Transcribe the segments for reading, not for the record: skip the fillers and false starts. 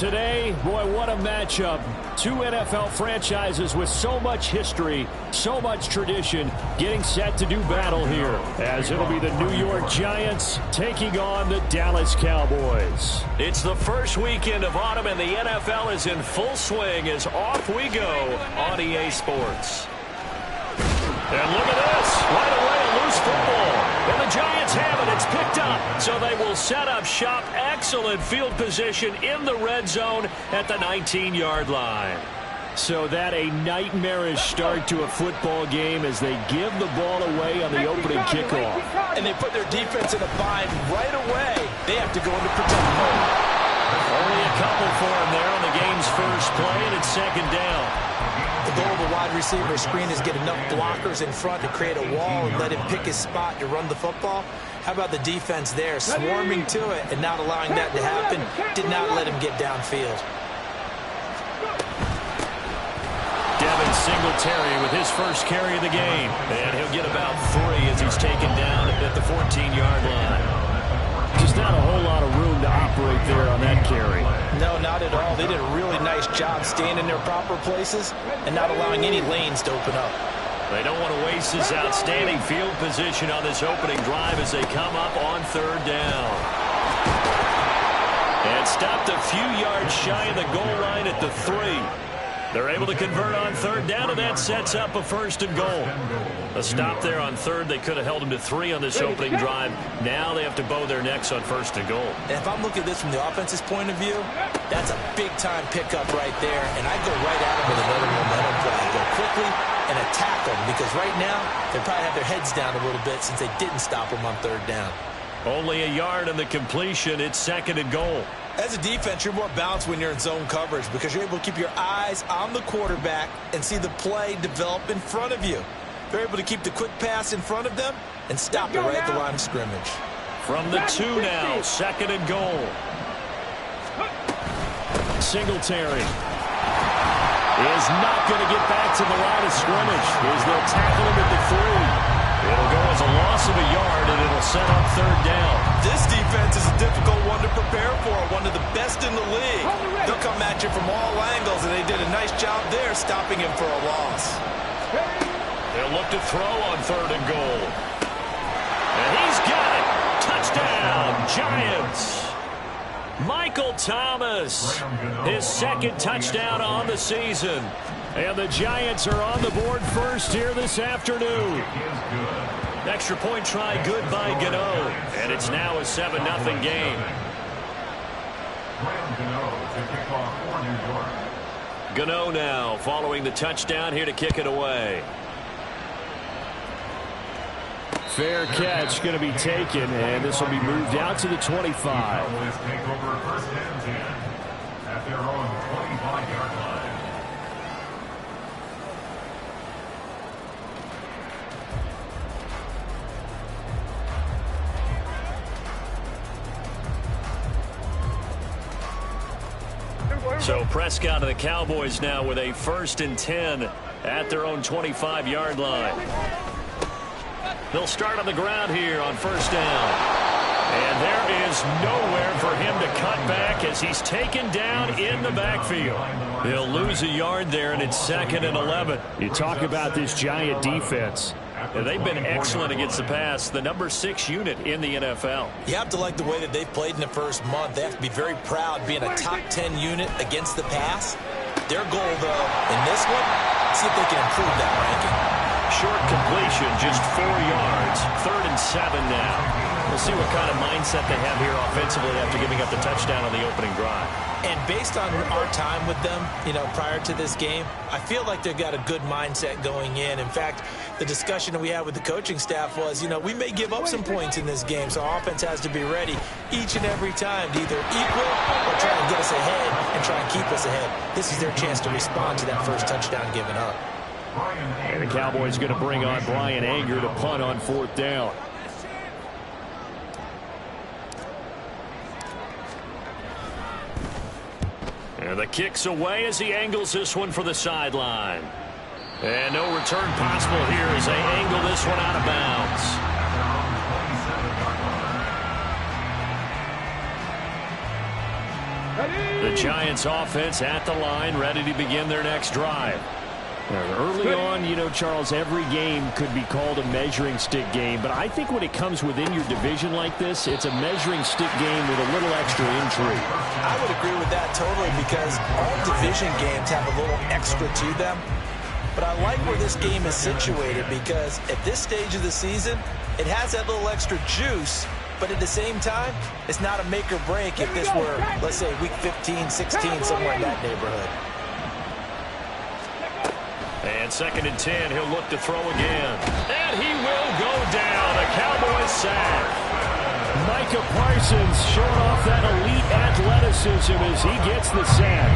Today, boy, what a matchup. Two NFL franchises with so much history, so much tradition, getting set to do battle here, as it'll be the New York Giants taking on the Dallas Cowboys. It's the first weekend of autumn, and the NFL is in full swing as off we go on EA Sports. And look at this. Right away, a loose football. And the Giants have it. It's picked up. So they will set up shop. Excellent field position in the red zone at the 19-yard line. So that a nightmarish start to a football game as they give the ball away on the opening kickoff. And they put their defense in a bind right away. They have to go into protect mode. Only a couple for him there on the game's first play, and it's second down. The goal of a wide receiver screen is get enough blockers in front to create a wall and let him pick his spot to run the football. How about the defense there, swarming to it and not allowing that to happen? Did not let him get downfield. Devin Singletary with his first carry of the game. And he'll get about 3 as he's taken down at the 14-yard line. Just not a whole lot of room to operate there on that carry. No, not at all. They did a really nice job staying in their proper places and not allowing any lanes to open up. They don't want to waste this outstanding field position on this opening drive as they come up on third down. And stopped a few yards shy of the goal line at the 3. They're able to convert on third down, and that sets up a first and goal. A stop there on third. They could have held them to 3 on this opening drive. Now they have to bow their necks on first and goal. And if I'm looking at this from the offense's point of view, that's a big-time pickup right there. And I go right at them with another momentum play. Go quickly and attack them, because right now they probably have their heads down a little bit since they didn't stop them on third down. Only a yard on the completion. It's second and goal. As a defense, you're more balanced when you're in zone coverage because you're able to keep your eyes on the quarterback and see the play develop in front of you. They're able to keep the quick pass in front of them and stop it right at the line of scrimmage. From the 2 now, second and goal. Singletary is not going to get back to the line of scrimmage as they'll tackle him at the 3. It'll go as a loss of a yard, and it'll set up third down. This defense is a difficult one to prepare for, one of the best in the league. They'll come at you from all angles, and they did a nice job there stopping him for a loss. They'll look to throw on third and goal. And he's got it. Touchdown, Giants. Michael Thomas, his second touchdown on the season. And the Giants are on the board first here this afternoon. Extra point try good by Gano. And it's now a 7-0 game. Gano now following the touchdown here to kick it away. Fair catch going to be taken, and this will be moved out to the 25. At their own 25-yard line. So Prescott and the Cowboys now with a 1st and 10 at their own 25-yard line. They'll start on the ground here on first down. And there is nowhere for him to cut back as he's taken down in the backfield. They'll lose a yard there, and it's 2nd and 11. You talk about this Giant defense. They've been excellent against the pass, the number 6 unit in the NFL. You have to like the way that they've played in the first month. They have to be very proud being a top 10 unit against the pass. Their goal, though, in this one, see if they can improve that ranking. Short completion, just 4 yards. 3rd and 7 now. We'll see what kind of mindset they have here offensively after giving up the touchdown on the opening drive. And based on our time with them, prior to this game, I feel like they've got a good mindset going in. In fact, the discussion that we had with the coaching staff was, we may give up some points in this game, so our offense has to be ready each and every time to either equal or try and get us ahead and try and keep us ahead. This is their chance to respond to that first touchdown given up. And the Cowboys going to bring on Brian Anger to punt on 4th down. And the kick's away as he angles this one for the sideline. And no return possible here as they angle this one out of bounds. The Giants offense at the line, ready to begin their next drive. Early on, you know, Charles, every game could be called a measuring stick game, but I think when it comes within your division like this, it's a measuring stick game with a little extra intrigue. I would agree with that totally, because all division games have a little extra to them. But I like where this game is situated, because at this stage of the season, it has that little extra juice, but at the same time, it's not a make or break if this were, let's say, week 15, 16, somewhere in that neighborhood. And 2nd and 10, he'll look to throw again. And he will go down. A Cowboys sack. Micah Parsons showing off that elite athleticism as he gets the sack.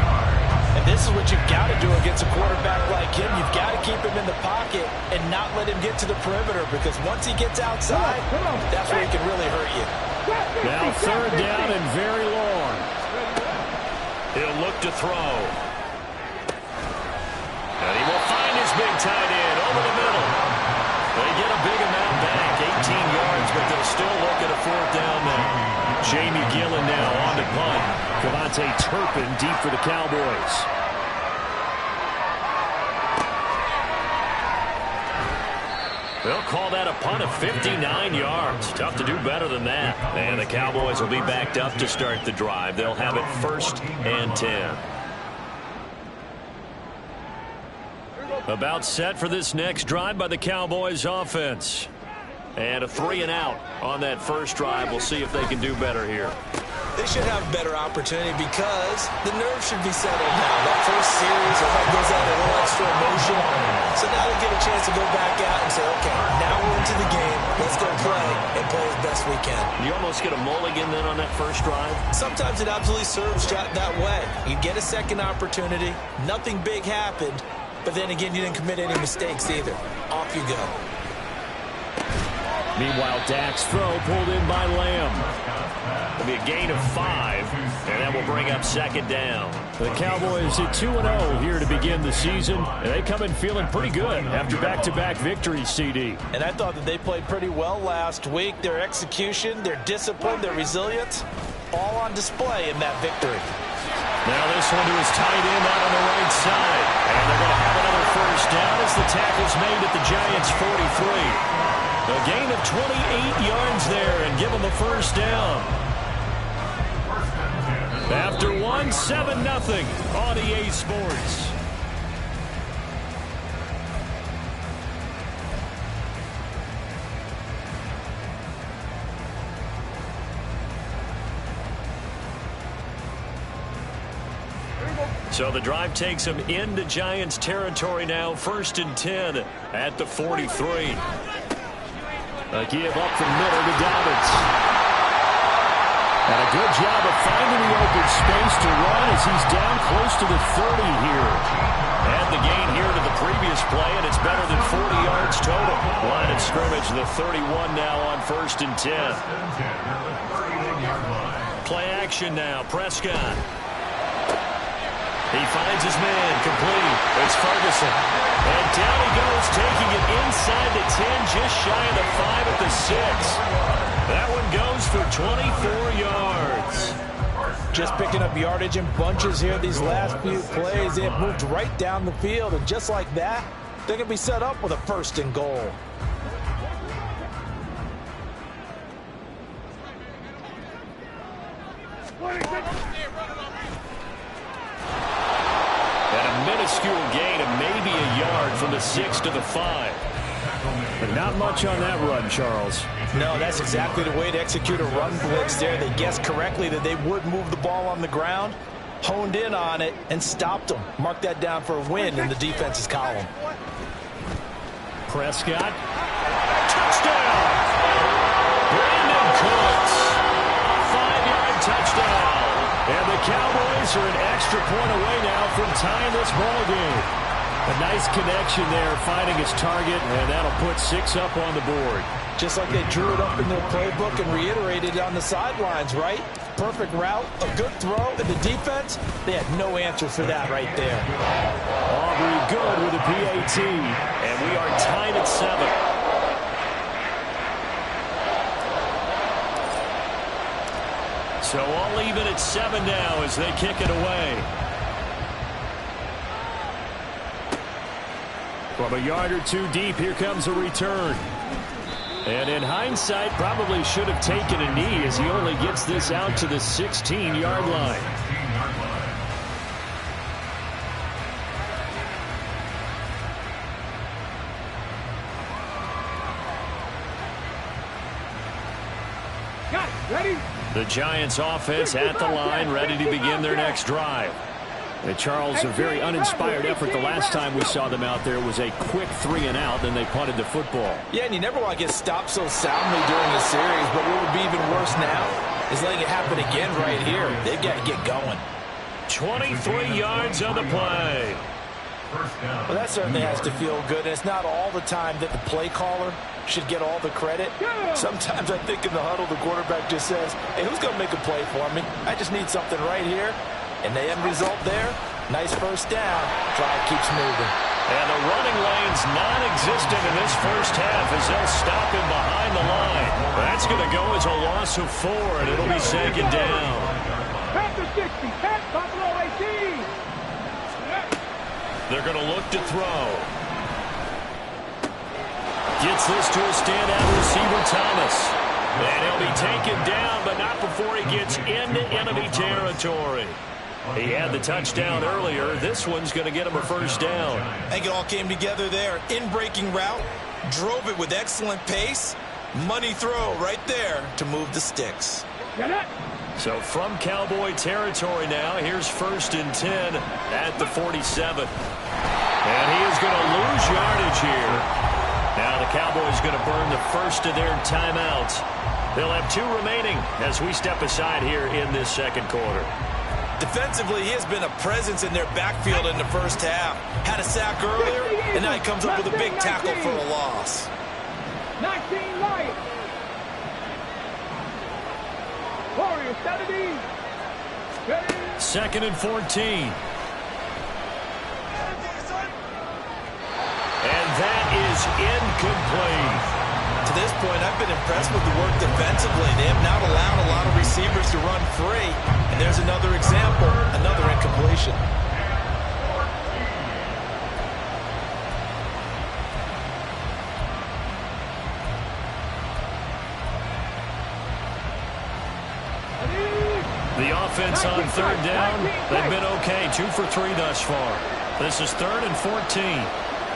And this is what you've got to do against a quarterback like him. You've got to keep him in the pocket and not let him get to the perimeter, because once he gets outside, that's where he can really hurt you. Now 3rd down and very long. He'll look to throw. And he will find his big tight end over the middle. They get a big amount back, 18 yards, but they'll still look at a 4th down there. Jamie Gillen now on to punt. Devontae Turpin deep for the Cowboys. They'll call that a punt of 59 yards. Tough to do better than that. And the Cowboys will be backed up to start the drive. They'll have it 1st and 10. About set for this next drive by the Cowboys offense. And a 3-and-out on that first drive. We'll see if they can do better here. They should have a better opportunity, because the nerves should be settled now. That first series, everybody goes out a little extra emotion. So now they get a chance to go back out and say, okay, now we're into the game. Let's go play and play as best we can. You almost get a mulligan then on that first drive? Sometimes it absolutely serves that way. You get a second opportunity. Nothing big happened. But then again, you didn't commit any mistakes either. Off you go. Meanwhile, Dak's throw pulled in by Lamb. It'll be a gain of 5, and that will bring up 2nd down. The Cowboys at 2-0 here to begin the season, and they come in feeling pretty good after back-to-back victories, CD. And I thought that they played pretty well last week. Their execution, their discipline, their resilience, all on display in that victory. Now this one to his tight end out on the right side. And they're going to have another 1st down as the tackle's made at the Giants' 43. A gain of 28 yards there and give them the 1st down. After one, 7-0 on EA Sports. So the drive takes them into Giants territory now. 1st and 10 at the 43. A give up the middle to Dobbins. And a good job of finding the open space to run as he's down close to the 30 here. And the gain here to the previous play, and it's better than 40 yards total. Line of scrimmage, the 31 now on 1st and 10. Play action now, Prescott. He finds his man, complete. It's Ferguson. And down he goes, taking it inside the 10, just shy of the 5 at the 6. That one goes for 24 yards. Just picking up yardage in bunches here these last few plays. They have moved right down the field, and just like that, they're going to be set up with a 1st and goal. Minuscule gain of maybe a yard from the 6 to the 5. But not much on that run, Charles. No, that's exactly the way to execute a run blitz there. They guessed correctly that they would move the ball on the ground, honed in on it, and stopped them. Mark that down for a win in the defense's column. Prescott. Touchdown! Brandon Cooks. 5-yard touchdown. And the Cowboys are an extra point away now from tying this ball game. A nice connection there, finding his target, and that'll put 6 up on the board. Just like they drew it up in their playbook and reiterated it on the sidelines, right? Perfect route, a good throw, and the defense, they had no answer for that right there. Aubrey good with a PAT, and we are tied at 7. So all even at 7 now as they kick it away. From a yard or two deep, here comes a return. And in hindsight, probably should have taken a knee as he only gets this out to the 16-yard line. Ready? The Giants offense at the line, ready to begin their next drive. And Charles, a very uninspired effort the last time we saw them out there was a quick 3-and-out, then they punted the football. Yeah, and you never want to get stopped so soundly during a series, but what would be even worse now is letting it happen again right here. They've got to get going. 23 yards on the play. Well, that certainly has to feel good, and it's not all the time that the play caller should get all the credit. Sometimes I think in the huddle, the quarterback just says, hey, who's going to make a play for me? I just need something right here. And the end result there, nice first down. Drive keeps moving. And the running lane's non-existent in this first half as they'll stop him behind the line. That's going to go as a loss of 4, and it'll be second down. Panther 60, Buffalo 18. They're going to look to throw. Gets this to a standout receiver, Thomas. And he'll be taken down, but not before he gets into enemy territory. He had the touchdown earlier. This one's going to get him a first down. I think it all came together there. In-breaking route, drove it with excellent pace. Money throw right there to move the sticks. So from Cowboy territory now, here's 1st and 10 at the 47. And he is going to lose yardage here. Now the Cowboys going to burn the first of their timeouts. They'll have 2 remaining as we step aside here in this second quarter. Defensively, he has been a presence in their backfield in the first half. Had a sack earlier, and now he comes up with a big tackle for a loss. 19 Lions. Warriors 70. 2nd and 14. And that is incomplete. To this point, I've been impressed with the work defensively. They have not allowed a lot of receivers to run free. And there's another example, another incompletion. The offense on 3rd down, they've been okay. 2 for 3 thus far. This is 3rd and 14.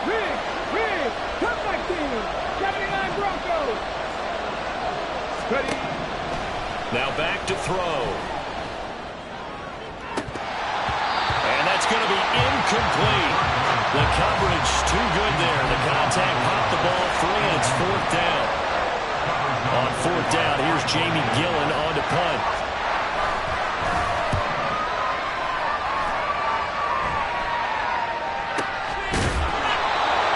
Rig, comeback team, 79 Broncos. Ready? Now back to throw. And that's going to be incomplete. The coverage too good there. The contact popped the ball free, and it's 4th down. On 4th down, here's Jamie Gillen on to punt.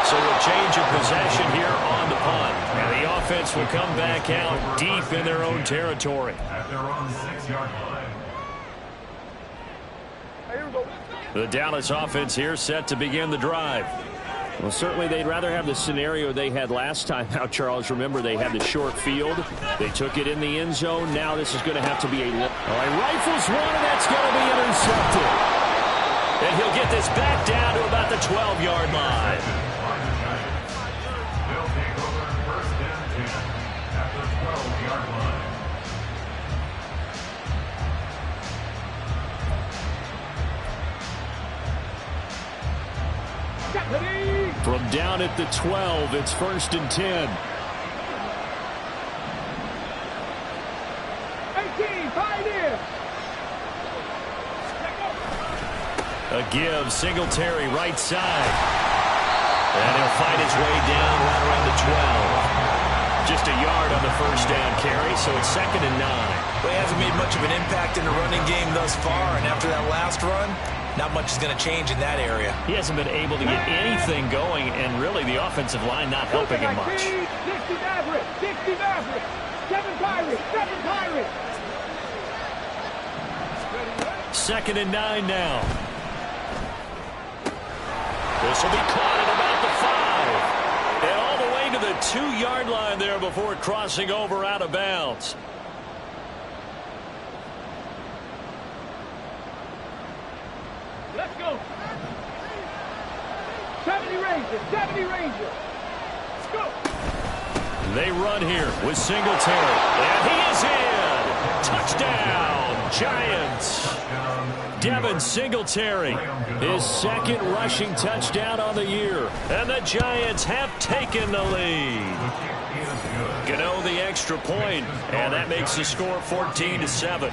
So a change of possession here on the punt. And the offense will come back out deep in their own territory. At their own 6-yard line. The Dallas offense here set to begin the drive. Well, certainly they'd rather have the scenario they had last time out, Charles. Remember, they had the short field. They took it in the end zone. Now this is going to have to be a rifles one, and that's going to be intercepted. And he'll get this back down to about the 12-yard line. They'll take over 1st and 10 at the 12-yard line. From down at the 12, it's 1st and 10. 18, Pioneer. A give, Singletary right side. And he'll fight his way down right around the 12. Just a yard on the first down carry, so it's 2nd and 9. Well, he hasn't made much of an impact in the running game thus far, and after that last run, not much is going to change in that area. He hasn't been able to get anything going, and really the offensive line not helping him much. 60 Maverick, 60 Maverick, 7 Pirates, 7 Pirates. 2nd and 9 now. This will be caught at about the 5. And all the way to the 2-yard line there before crossing over out of bounds. Let's go. 70 Rangers. 70 Rangers. Let's go. They run here with Singletary. And he is in. Touchdown, Giants. Devin Singletary, his second rushing touchdown on the year. And the Giants have taken the lead. Gano the extra point, and that makes the score 14-7.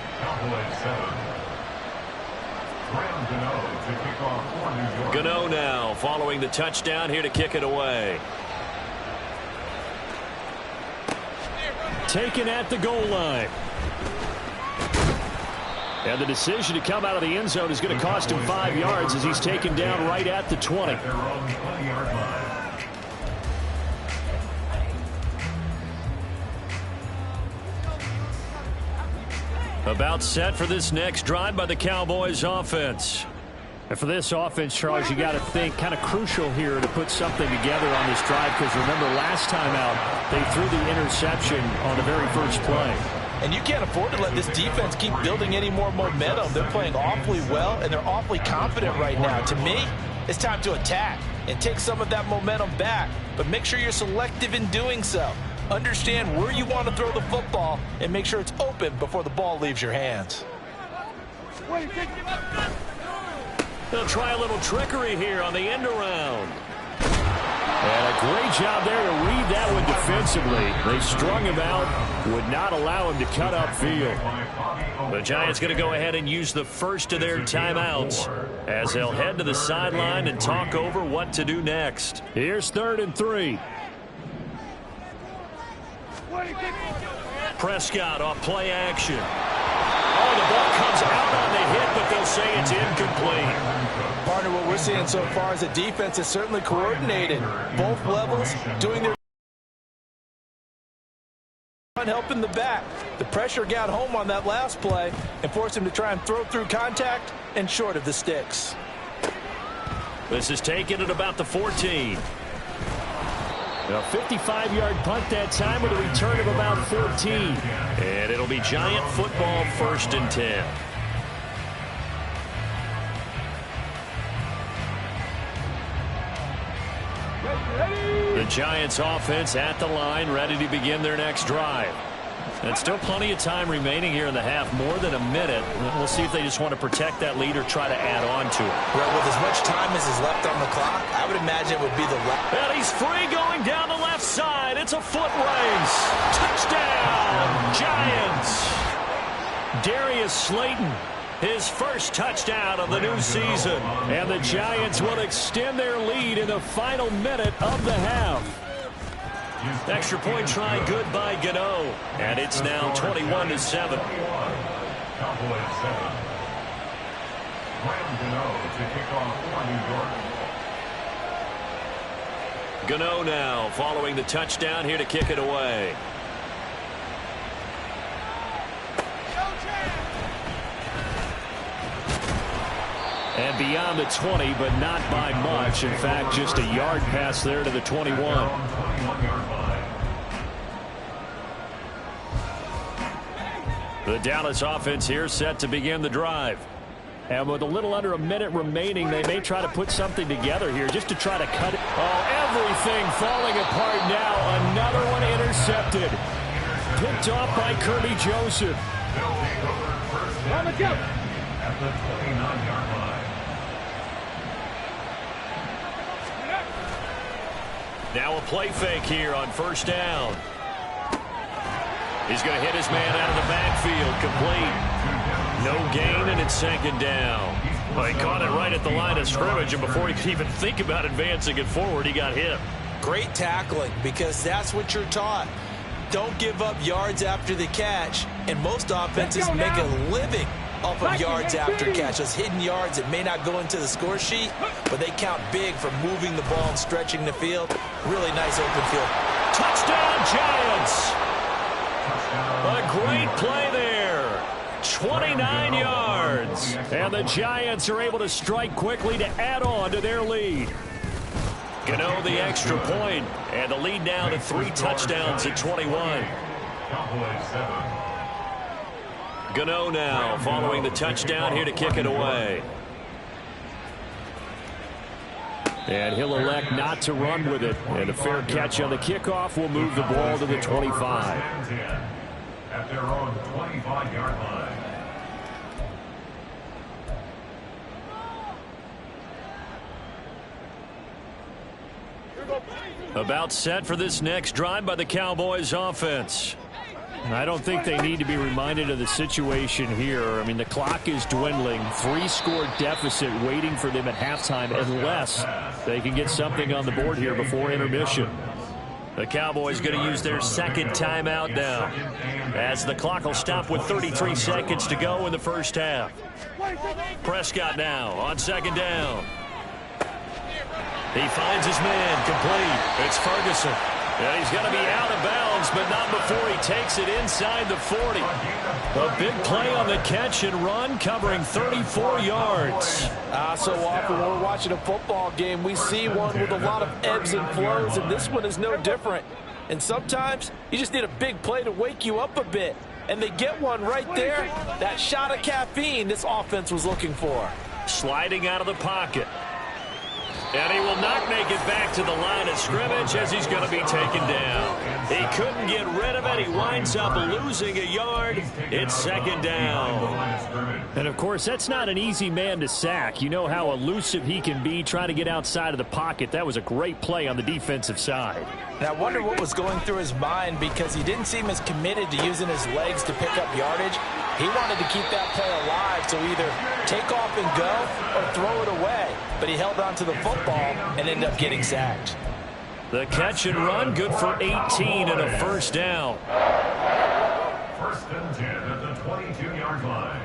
Gano now following the touchdown here to kick it away. Taken at the goal line. And the decision to come out of the end zone is going to cost him 5 yards as he's taken down right at the 20. About set for this next drive by the Cowboys offense. And for this offense, Charles, you got to think kind of crucial here to put something together on this drive, because remember last time out they threw the interception on the very first play. And you can't afford to let this defense keep building any more momentum. They're playing awfully well, and they're awfully confident right now. To me, it's time to attack and take some of that momentum back. But make sure you're selective in doing so. Understand where you want to throw the football and make sure it's open before the ball leaves your hands. They'll try a little trickery here on the end around. And a great job there to read that one defensively. They strung him out, would not allow him to cut upfield. The Giants going to go ahead and use the first of their timeouts as they'll head to the sideline and talk over what to do next. Here's 3rd and 3. Prescott off play action. Oh, the ball comes out on the hit, but they'll say it's incomplete. Partner, what we're seeing so far is the defense is certainly coordinated. Both levels doing their helping the back. The pressure got home on that last play and forced him to try and throw through contact and short of the sticks. This is taken at about the 14. A 55-yard punt that time with a return of about 14. And it'll be Giant football 1st and 10. The Giants offense at the line, ready to begin their next drive. And still plenty of time remaining here in the half, more than a minute. We'll see if they just want to protect that lead or try to add on to it. Well, with as much time as is left on the clock, I would imagine it would be the left. And he's free going down the left side. It's a foot race. Touchdown, Giants. Darius Slayton, his first touchdown of the new season. And the Giants will extend their lead in the final minute of the half. Extra point try good by Gano. And it's now 21-7. Cowboys 7. Graham Gano to kick off for New York. Gano now following the touchdown here to kick it away. And beyond the 20, but not by much. In fact, just a yard pass there to the 21. The Dallas offense here set to begin the drive. And with a little under a minute remaining, they may try to put something together here just to try to cut it. Oh, everything falling apart now. Another one intercepted. Picked off by Kirby Joseph. On the jump. At the 29-yard line. Now a play fake here on 1st down. He's going to hit his man out of the backfield. Complete. No gain, and it's 2nd down. Well, he caught it right at the line of scrimmage, and before he could even think about advancing it forward, he got hit. Great tackling, because that's what you're taught. Don't give up yards after the catch, and most offenses make a living off of yards after catch. Those hidden yards that may not go into the score sheet, but they count big for moving the ball and stretching the field. Really nice open field. Touchdown, Giants! A great play there. 29 yards. And the Giants are able to strike quickly to add on to their lead. Gano the extra point, and the lead down to 3 touchdowns at 21. Cowboys 7. Gano now following the touchdown here to kick it away. And he'll elect not to run with it. And a fair catch on the kickoff will move the ball to the 25. At their own 25-yard line. About set for this next drive by the Cowboys offense. I don't think they need to be reminded of the situation here. I mean, the clock is dwindling. 3-score deficit waiting for them at halftime unless they can get something on the board here before intermission. The Cowboys going to use their second timeout now, as the clock will stop with 33 seconds to go in the first half. Prescott now on second down. He finds his man complete. It's Ferguson. And he's going to be out of bounds, but not before he takes it inside the 40. A big play on the catch and run, covering 34 yards. So often when we're watching a football game, we see one with a lot of ebbs and flows, and this one is no different. And sometimes you just need a big play to wake you up a bit. And they get one right there. That shot of caffeine this offense was looking for. Sliding out of the pocket. And he will not make it back to the line of scrimmage as he's going to be taken down. He couldn't get rid of it. He winds up losing a yard. It's second down. And, of course, that's not an easy man to sack. You know how elusive he can be trying to get outside of the pocket. That was a great play on the defensive side. And I wonder what was going through his mind, because he didn't seem as committed to using his legs to pick up yardage. He wanted to keep that play alive, so either take off and go or throw it away. But he held on to the football and ended up getting sacked. The catch and run, good for 18 and a first down. First and 10 at the 22-yard line.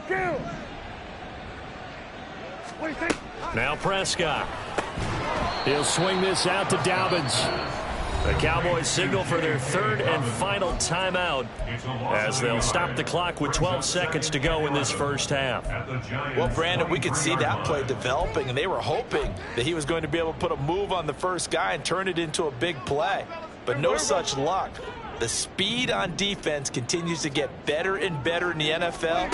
Kill. What do you think? Now Prescott. He'll swing this out to Dobbins. The Cowboys signal for their third and final timeout as they'll stop the clock with 12 seconds to go in this first half. Well, Brandon, we could see that play developing, and they were hoping that he was going to be able to put a move on the first guy and turn it into a big play. But no such luck. The speed on defense continues to get better and better in the NFL.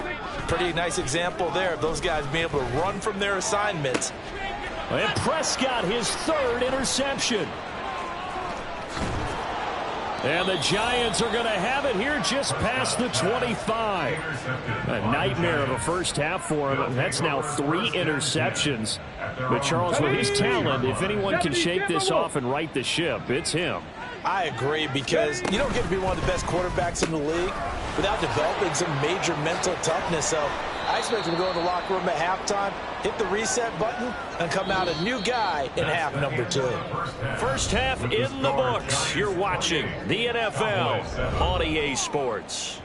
Pretty nice example there of those guys being able to run from their assignments. And Prescott, his third interception. And the Giants are going to have it here just past the 25. A nightmare of a first half for him. That's now 3 interceptions. But Charles, with his talent, if anyone can shake this off and right the ship, it's him. I agree, because you don't get to be one of the best quarterbacks in the league without developing some major mental toughness. So I expect him to go in the locker room at halftime, hit the reset button, and come out a new guy in half number 2. First half in the books. You're watching the NFL on EA Sports.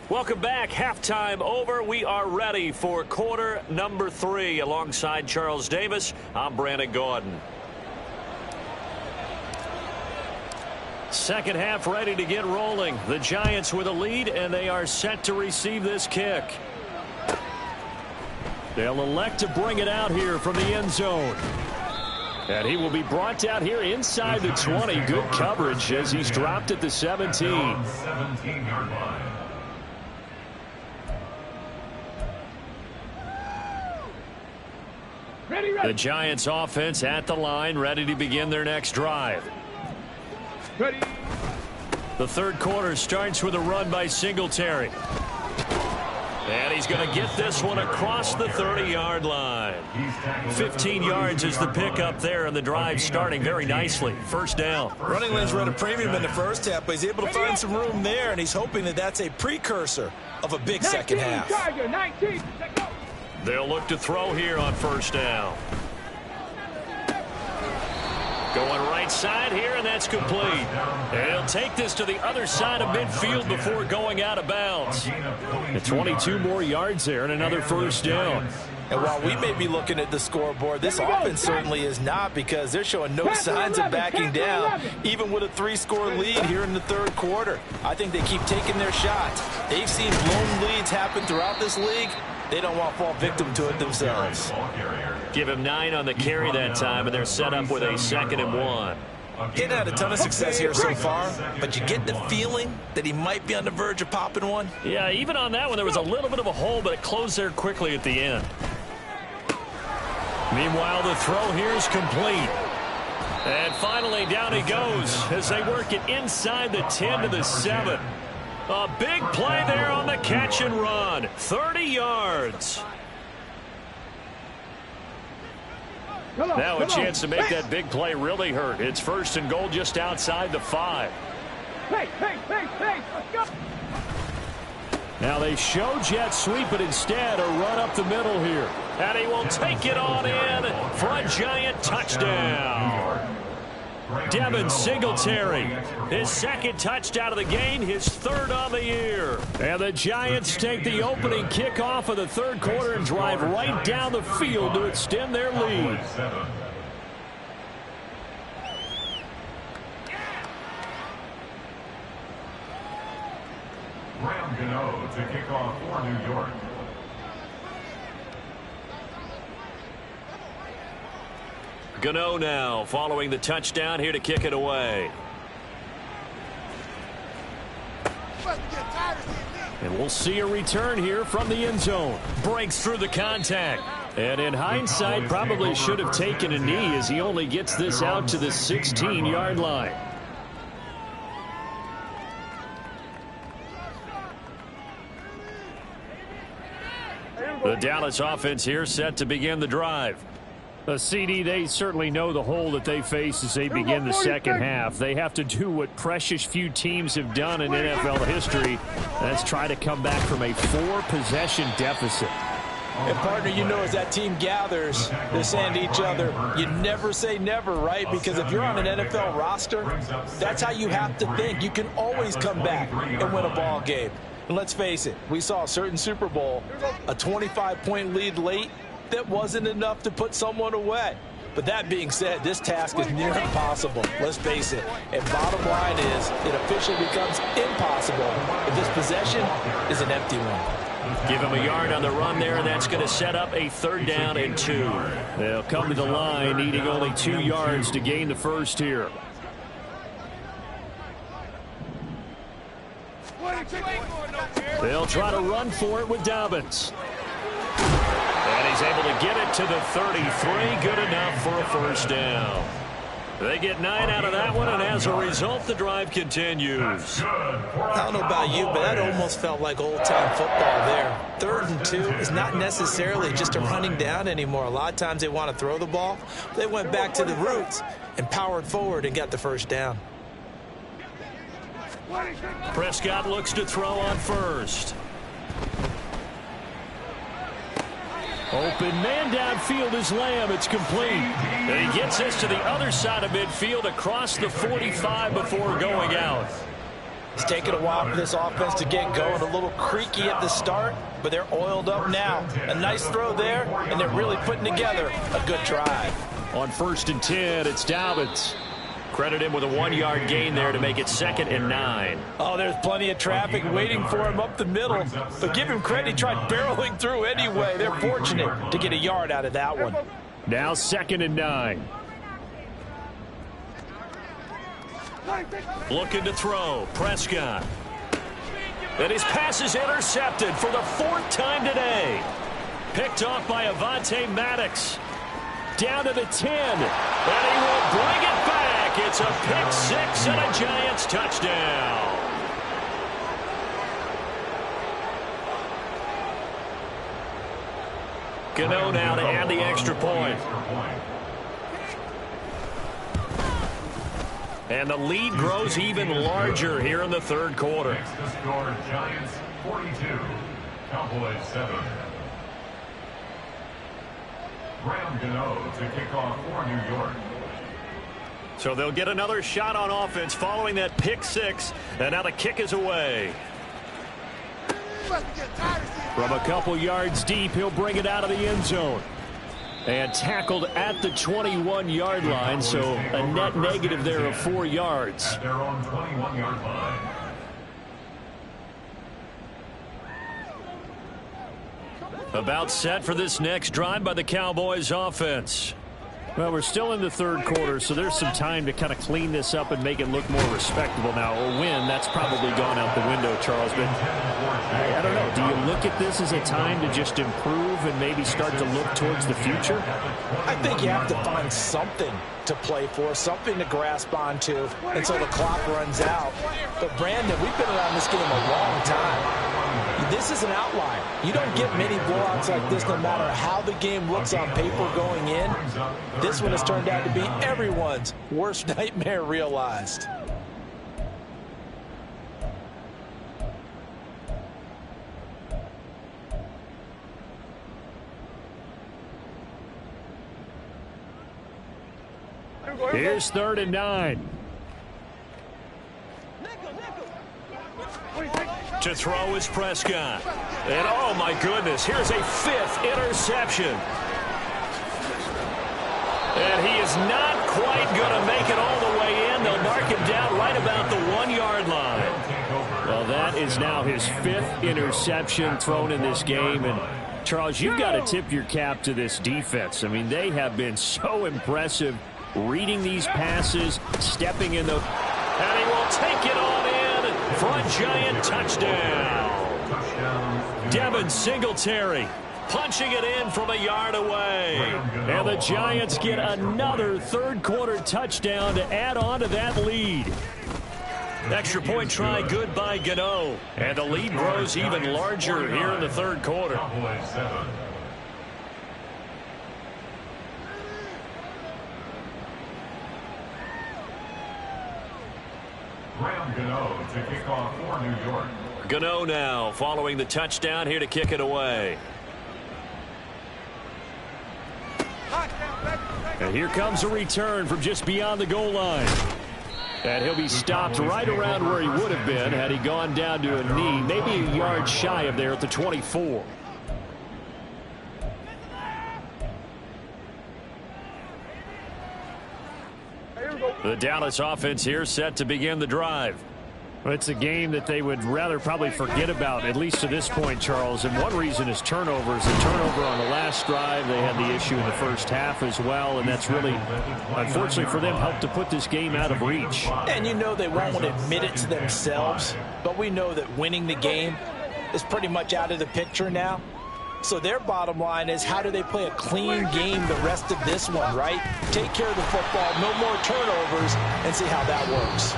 Welcome back. Halftime over. We are ready for quarter number 3. Alongside Charles Davis, I'm Brandon Gordon. Second half ready to get rolling. The Giants with a lead, and they are set to receive this kick. They'll elect to bring it out here from the end zone. And he will be brought out here inside the 20. Good coverage as he's dropped at the 17. 17-yard line. The Giants offense at the line, ready to begin their next drive. Ready. The third quarter starts with a run by Singletary. And he's going to get this one across the 30-yard line. 15 yards is the pickup there, and the drive starting very nicely. First down. Running lanes were at a premium in the first half, but he's able to find some room there, and he's hoping that that's a precursor of a big second half. Tiger, 19. They'll look to throw here on first down. Going right side here, and that's complete. And he'll take this to the other side of midfield before going out of bounds. And 22 more yards there and another first down. And while we may be looking at the scoreboard, this offense certainly is not, because they're showing no signs of backing down, even with a 3-score lead here in the third quarter. I think they keep taking their shots. They've seen blown leads happen throughout this league. They don't want to fall victim to it themselves. Give him 9 on the carry that time, and they're set up with a 2nd and 1. He had a ton of success here so far, but you get the feeling that he might be on the verge of popping one. Yeah, even on that one, there was a little bit of a hole, but it closed there quickly at the end. Meanwhile, the throw here is complete. And finally, down he goes as they work it inside the 10 to the 7. A big play there on the catch and run. 30 yards. Now a chance to make that big play really hurt. It's 1st and goal just outside the 5. Hey, let's go. Now they show jet sweep, but instead a run up the middle here. And he will take it on in for a giant touchdown. Devin Singletary, his 2nd touchdown of the game, his 3rd on the year. And the Giants take the opening kickoff of the third quarter and drive right down the field to extend their lead. To kick off for New York. Gano now following the touchdown here to kick it away. And we'll see a return here from the end zone. Breaks through the contact. And in hindsight, probably should have taken a knee as he only gets this out to the 16-yard line. The Dallas offense here set to begin the drive. CD, they certainly know the hole that they face as they begin the second half. They have to do what precious few teams have done in NFL history. That's try to come back from a 4-possession deficit. And, partner, you know, as that team gathers, they're saying to each other, you never say never, right? Because if you're on an NFL roster, that's how you have to think. You can always come back and win a ball game. And let's face it, we saw a certain Super Bowl, a 25-point lead late that wasn't enough to put someone away. But that being said, this task is near impossible. Let's face it. And bottom line is, it officially becomes impossible if this possession is an empty one. Give him a yard on the run there, and that's going to set up a 3rd down and 2. They'll come to the line needing only 2 yards to gain the first here. They'll try to run for it with Dobbins. And he's able to get it to the 33. Good enough for a 1st down. They get 9 out of that one, and as a result, the drive continues. I don't know about you, but that almost felt like old-time football there. 3rd and 2 is not necessarily just a running down anymore. A lot of times they want to throw the ball. They went back to the roots and powered forward and got the 1st down. Prescott looks to throw on 1st. Open man downfield is Lamb. It's complete. And he gets this to the other side of midfield across the 45 before going out. It's taken a while for this offense to get going. A little creaky at the start, but they're oiled up now. A nice throw there, and they're really putting together a good drive. On 1st and 10, it's Dobbins. Credit him with a 1-yard gain there to make it 2nd and 9. Oh, there's plenty of traffic waiting for him up the middle. But give him credit, he tried barreling through anyway. They're fortunate to get a yard out of that one. Now 2nd and 9. Looking to throw. Prescott. And his pass is intercepted for the 4th time today. Picked off by Avonte Maddox. Down to the 10. And he will bring it back. It's a pick 6 and a Giants touchdown. Gano now to add the extra point. And the lead grows even larger here in the third quarter. The score, Giants 42, Cowboys 7. Graham Gano to kick off for New York. So they'll get another shot on offense following that pick 6, and now the kick is away. From a couple yards deep, he'll bring it out of the end zone. And tackled at the 21-yard line, so a net negative there of 4 yards. At their own 21-yard line. About set for this next drive by the Cowboys offense. Well, we're still in the third quarter, so there's some time to kind of clean this up and make it look more respectable now. A win, that's probably gone out the window, Charles. But I don't know. Do you look at this as a time to just improve and maybe start to look towards the future? I think you have to find something to play for, something to grasp onto until the clock runs out. But, Brandon, we've been around this game a long time. This is an outlier. You don't get many blowouts like this no matter how the game looks on paper going in. This one has turned out to be everyone's worst nightmare realized. Here's 3rd and 9. To throw is Prescott. And oh my goodness, here's a 5th interception. And he is not quite going to make it all the way in. They'll mark him down right about the 1-yard line. Well, that is now his 5th interception thrown in this game. And Charles, you've got to tip your cap to this defense. I mean, they have been so impressive reading these passes, stepping in the... And he will take it on in for a giant touchdown. Devin Singletary punching it in from a yard away. And the Giants get another third-quarter touchdown to add on to that lead. Extra point try good by Gano. And the lead grows even larger here in the third quarter. Gano to kick off for New York. Gano now following the touchdown here to kick it away. And here comes a return from just beyond the goal line. And he'll be stopped right around where he would have been had he gone down to a knee, maybe a yard shy of there at the 24. The Dallas offense here set to begin the drive. Well, it's a game that they would rather probably forget about, at least to this point, Charles. And one reason is turnovers. A turnover on the last drive. They had the issue in the first half as well, and that's really, unfortunately for them, helped to put this game out of reach. And you know they won't want to admit it to themselves, but we know that winning the game is pretty much out of the picture now. So their bottom line is, how do they play a clean game the rest of this one, right? Take care of the football, no more turnovers, and see how that works.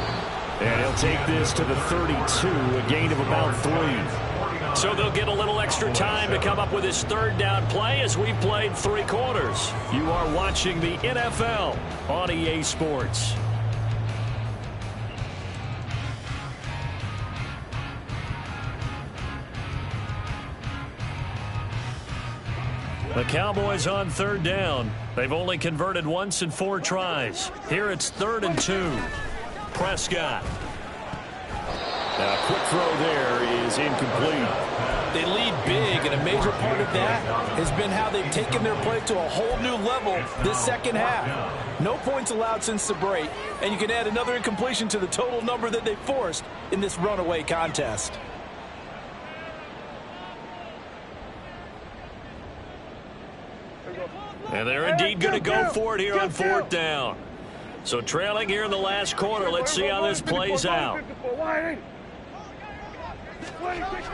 And he'll take this to the 32, a gain of about 3. So they'll get a little extra time to come up with his third down play as we've played 3 quarters. You are watching the NFL on EA Sports. The Cowboys on third down. They've only converted once in 4 tries. Here it's 3rd and 2. Prescott. Now, a quick throw there is incomplete. They lead big, and a major part of that has been how they've taken their play to a whole new level this second half. No points allowed since the break, and you can add another incompletion to the total number that they forced in this runaway contest. And they're indeed going to go for it here on 4th down. So trailing here in the last quarter, let's see how this plays out.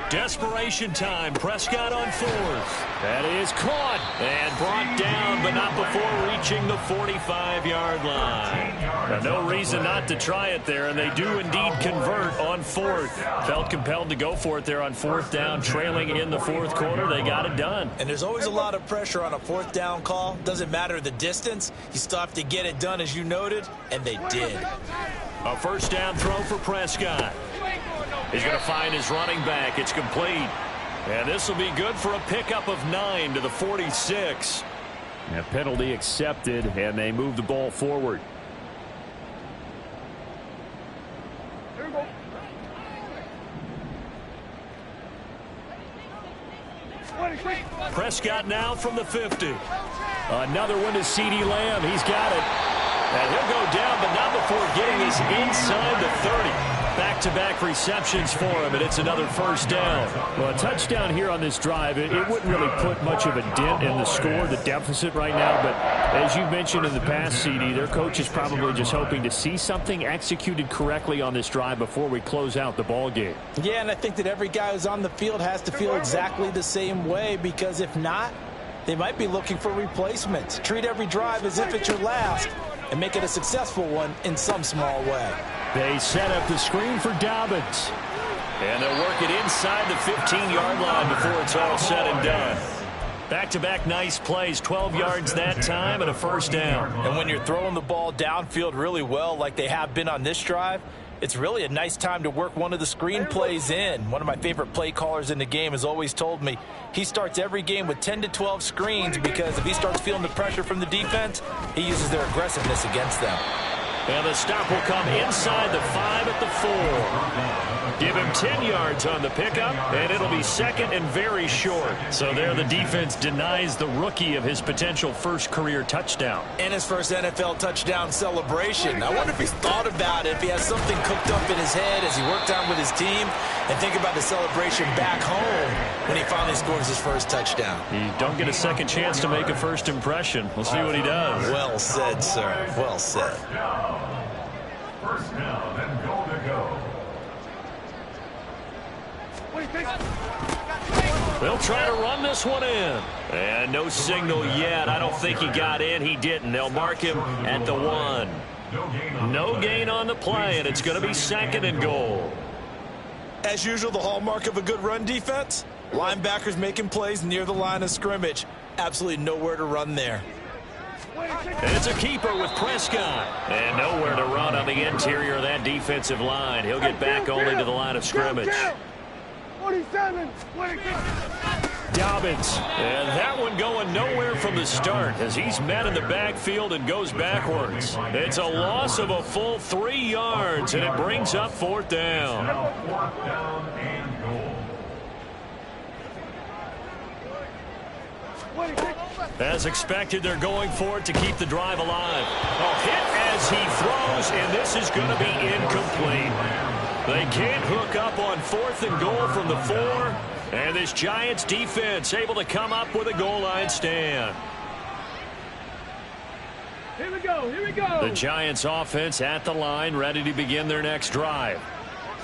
Desperation time. Prescott on 4th. That is caught and brought down, but not before reaching the 45-yard line. Now, no reason not to try it there, and they do indeed convert on 4th. Felt compelled to go for it there on 4th down, trailing in the 4th quarter. They got it done. And there's always a lot of pressure on a 4th down call. Doesn't matter the distance. You still have to get it done, as you noted, and they did. A 1st down throw for Prescott. He's going to find his running back. It's complete. And this will be good for a pickup of 9 to the 46. A penalty accepted, and they move the ball forward. Prescott now from the 50. Another one to CeeDee Lamb. He's got it. And he'll go down, but not before getting his inside the 30. Back-to-back receptions for him, and it's another first down. Well, a touchdown here on this drive, it wouldn't really put much of a dent in the score, the deficit right now. But as you mentioned in the past, CD, their coach is probably just hoping to see something executed correctly on this drive before we close out the ball game. Yeah, and I think that every guy who's on the field has to feel exactly the same way, because if not, they might be looking for replacements. Treat every drive as if it's your last and make it a successful one in some small way. They set up the screen for Dobbins. And they'll work it inside the 15-yard line before it's all said and done. Back-to-back nice plays, 12 yards that time and a first down. And when you're throwing the ball downfield really well like they have been on this drive, it's really a nice time to work one of the screen plays in. One of my favorite play callers in the game has always told me he starts every game with 10 to 12 screens, because if he starts feeling the pressure from the defense, he uses their aggressiveness against them. And the stop will come inside the 5 at the 4. Give him 10 yards on the pickup, and it'll be second and very short. So there the defense denies the rookie of his potential first career touchdown. And his first NFL touchdown celebration. I wonder if he's thought about it, if he has something cooked up in his head as he worked on with his team, and think about the celebration back home when he finally scores his first touchdown. You don't get a second chance to make a first impression. We'll see what he does. Well said, sir. Well said. First down and goal to go. They'll try to run this one in. And no signal yet. I don't think he got in. He didn't. They'll mark him at the 1. No gain on the play, and it's going to be second and goal. As usual, the hallmark of a good run defense, linebackers making plays near the line of scrimmage. Absolutely nowhere to run there. And it's a keeper with Prescott. And nowhere to run on the interior of that defensive line. He'll get back only to the line of scrimmage. 47, Dobbins. And that one going nowhere from the start as he's met in the backfield and goes backwards. It's a loss of a full 3 yards, and it brings up fourth down. Fourth down and goal. As expected, they're going for it to keep the drive alive. A hit as he throws, and this is going to be incomplete. They can't hook up on 4th and goal from the 4, and this Giants defense able to come up with a goal line stand. Here we go, here we go. The Giants offense at the line, ready to begin their next drive.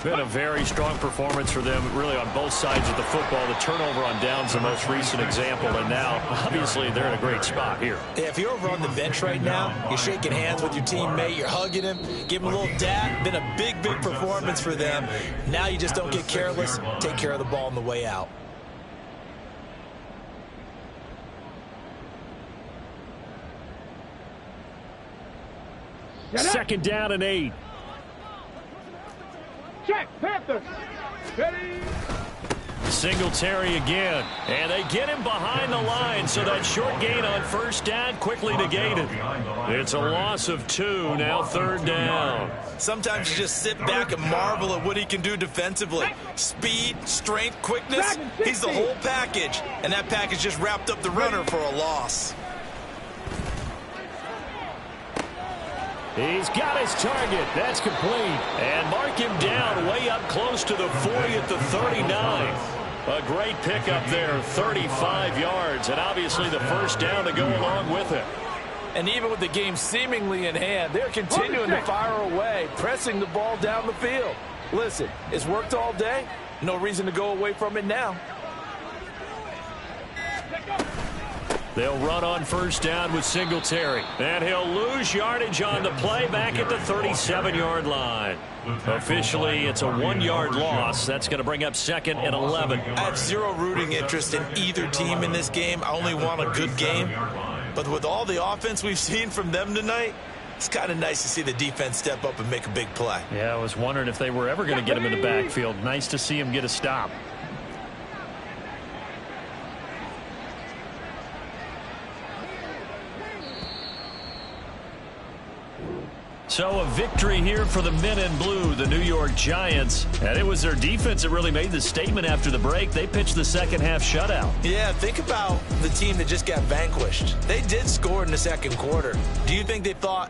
Been a very strong performance for them, really, on both sides of the football. The turnover on downs the most recent example, and now, obviously, they're in a great spot here. Yeah, if you're over on the bench right now, you're shaking hands with your teammate, you're hugging him, give him a little dap. Been a big, big performance for them. Now you just don't get careless. Take care of the ball on the way out. Second down and 8. Check, Panthers. Ready. Singletary again, and they get him behind the line, so that short gain on first down quickly negated. It's a loss of 2, now third down. Sometimes you just sit back and marvel at what he can do defensively. Speed, strength, quickness, he's the whole package, and that package just wrapped up the runner for a loss. He's got his target. That's complete. And mark him down way up close to the 40 at the 39. A great pickup there, 35 yards, and obviously the first down to go along with it. And even with the game seemingly in hand, they're continuing to fire away, pressing the ball down the field. Listen, it's worked all day. No reason to go away from it now. They'll run on first down with Singletary. And he'll lose yardage on the play back at the 37-yard line. Officially, it's a 1-yard loss. That's going to bring up second and 11. I have zero rooting interest in either team in this game. I only want a good game. But with all the offense we've seen from them tonight, it's kind of nice to see the defense step up and make a big play. Yeah, I was wondering if they were ever going to get him in the backfield. Nice to see him get a stop. So a victory here for the men in blue, the New York Giants. And it was their defense that really made the statement after the break. They pitched the second half shutout. Yeah, think about the team that just got vanquished. They did score in the second quarter. Do you think they thought,